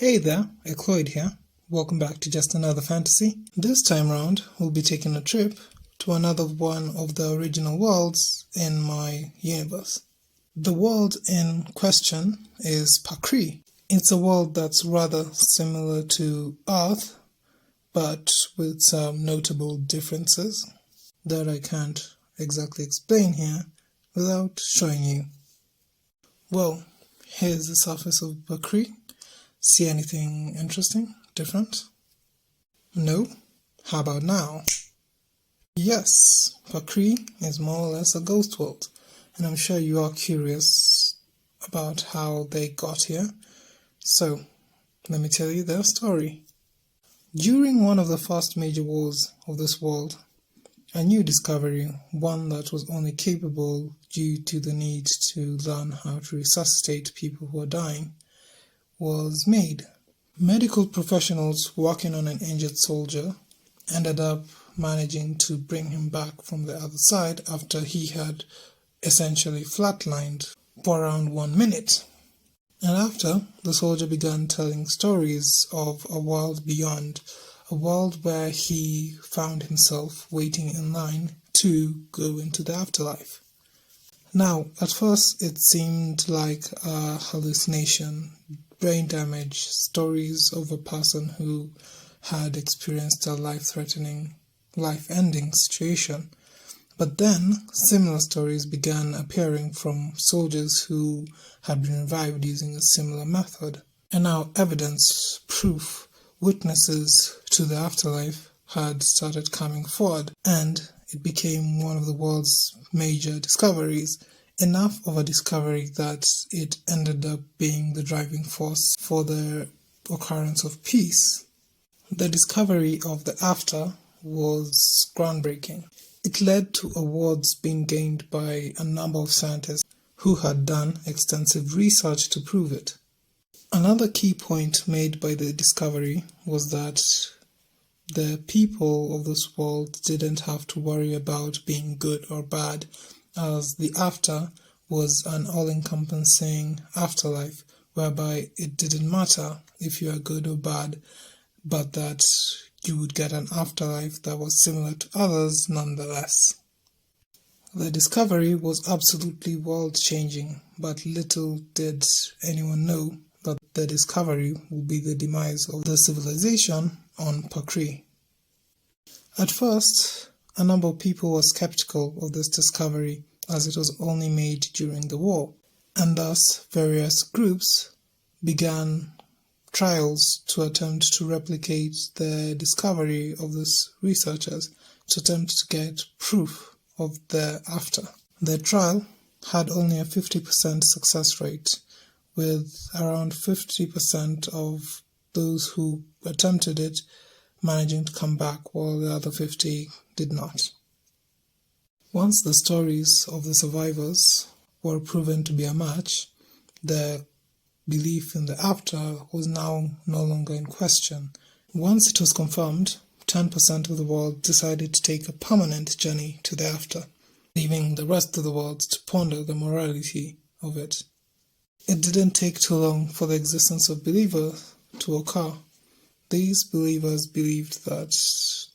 Hey there, Ecloid here. Welcome back to Just Another Fantasy. This time round, we'll be taking a trip to another one of the original worlds in my universe. The world in question is Pacri. It's a world that's rather similar to Earth, but with some notable differences that I can't exactly explain here without showing you. Well, here's the surface of Pacri. See anything interesting, different? No? How about now? Yes, Pacri is more or less a ghost world, and I'm sure you are curious about how they got here. So, let me tell you their story. During one of the first major wars of this world, a new discovery, one that was only capable due to the need to learn how to resuscitate people who are dying, was made. Medical professionals working on an injured soldier ended up managing to bring him back from the other side after he had essentially flatlined for around 1 minute. And after, the soldier began telling stories of a world beyond, a world where he found himself waiting in line to go into the afterlife. Now, at first it seemed like a hallucination, brain damage, stories of a person who had experienced a life-threatening, life-ending situation. But then, similar stories began appearing from soldiers who had been revived using a similar method. And now evidence, proof, witnesses to the afterlife had started coming forward, and it became one of the world's major discoveries. Enough of a discovery that it ended up being the driving force for the occurrence of peace. The discovery of the after was groundbreaking. It led to awards being gained by a number of scientists who had done extensive research to prove it. Another key point made by the discovery was that the people of this world didn't have to worry about being good or bad, as the after was an all-encompassing afterlife, whereby it didn't matter if you are good or bad, but that you would get an afterlife that was similar to others nonetheless. The discovery was absolutely world-changing, but little did anyone know that the discovery would be the demise of the civilization on Pacri. At first, a number of people were skeptical of this discovery, as it was only made during the war, and thus various groups began trials to attempt to replicate the discovery of these researchers, to attempt to get proof of the after. The trial had only a 50% success rate, with around 50% of those who attempted it managing to come back, while the other 50 did not. Once the stories of the survivors were proven to be a match, the belief in the after was now no longer in question. Once it was confirmed, 10% of the world decided to take a permanent journey to the after, leaving the rest of the world to ponder the morality of it. It didn't take too long for the existence of believers to occur. These believers believed that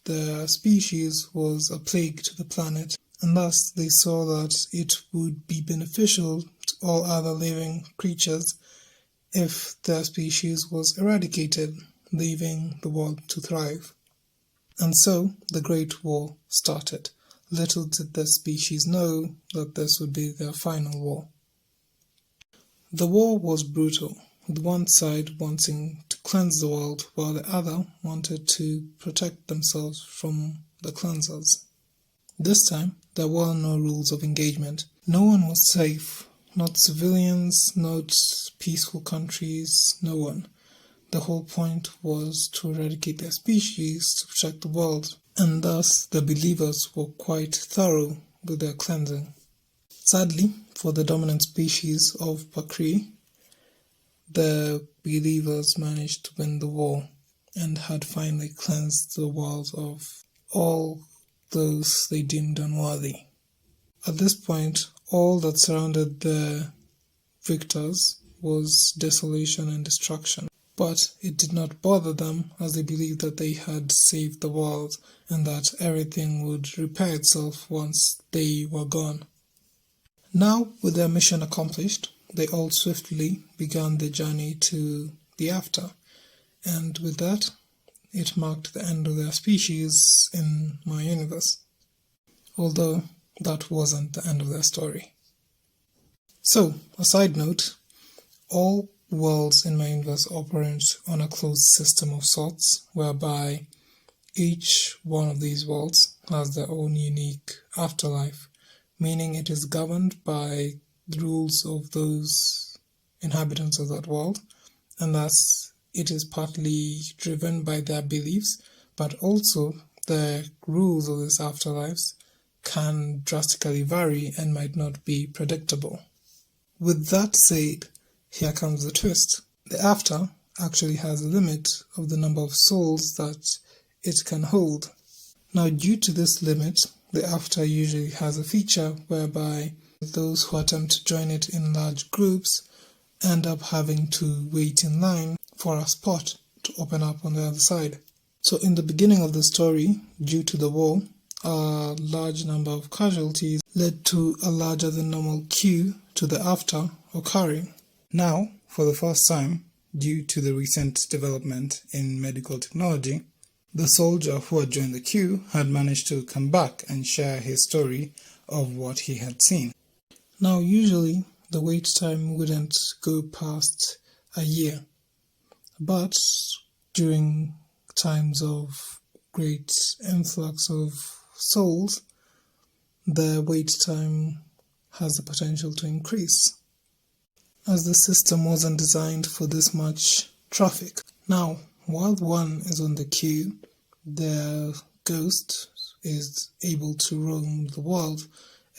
the species was a plague to the planet, and thus they saw that it would be beneficial to all other living creatures if their species was eradicated, leaving the world to thrive. And so the Great War started. Little did the species know that this would be their final war. The war was brutal, with one side wanting to cleanse the world, while the other wanted to protect themselves from the cleansers. This time, there were no rules of engagement. No one was safe, not civilians, not peaceful countries, no one. The whole point was to eradicate their species to protect the world, and thus the believers were quite thorough with their cleansing. Sadly, for the dominant species of Pacri, the believers managed to win the war and had finally cleansed the world of all those they deemed unworthy. At this point, all that surrounded the victors was desolation and destruction. but it did not bother them as they believed that they had saved the world and that everything would repair itself once they were gone. Now, with their mission accomplished, they all swiftly began their journey to the after, and with that, it marked the end of their species in my universe. Although that wasn't the end of their story. So, a side note, all worlds in my universe operate on a closed system of sorts, whereby each one of these worlds has their own unique afterlife, meaning it is governed by the rules of those inhabitants of that world, and thus it is partly driven by their beliefs, but also the rules of these afterlives can drastically vary and might not be predictable. With that said, here comes the twist. The after actually has a limit of the number of souls that it can hold. Now, due to this limit, the after usually has a feature whereby those who attempt to join it in large groups end up having to wait in line for a spot to open up on the other side. So in the beginning of the story, due to the war, a large number of casualties led to a larger than normal queue to the after occurring. Now, for the first time, due to the recent development in medical technology, the soldier who had joined the queue had managed to come back and share his story of what he had seen. Now, usually, the wait time wouldn't go past a year, but during times of great influx of souls, the wait time has the potential to increase, as the system wasn't designed for this much traffic. Now, while one is on the queue, their ghost is able to roam the world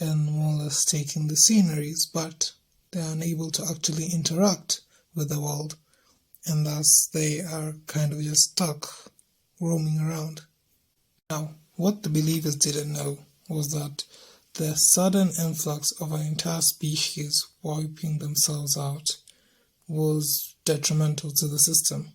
and more or less take in the sceneries, but they are unable to actually interact with the world, and thus they are kind of just stuck roaming around. Now, what the believers didn't know was that the sudden influx of an entire species wiping themselves out was detrimental to the system,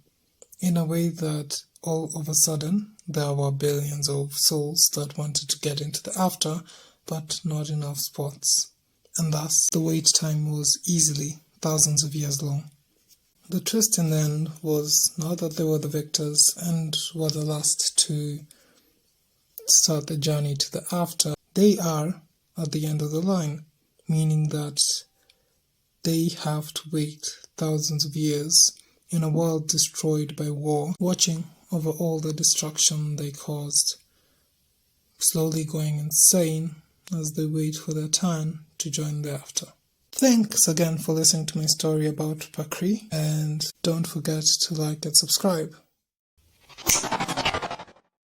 in a way that all of a sudden there were billions of souls that wanted to get into the after, but not enough spots, and thus the wait time was easily thousands of years long. The twist in the end was now that they were the victors and were the last to start the journey to the after, they are at the end of the line, meaning that they have to wait thousands of years in a world destroyed by war, watching over all the destruction they caused, slowly going insane as they wait for their turn to join the after. Thanks again for listening to my story about Pacri, and don't forget to like and subscribe.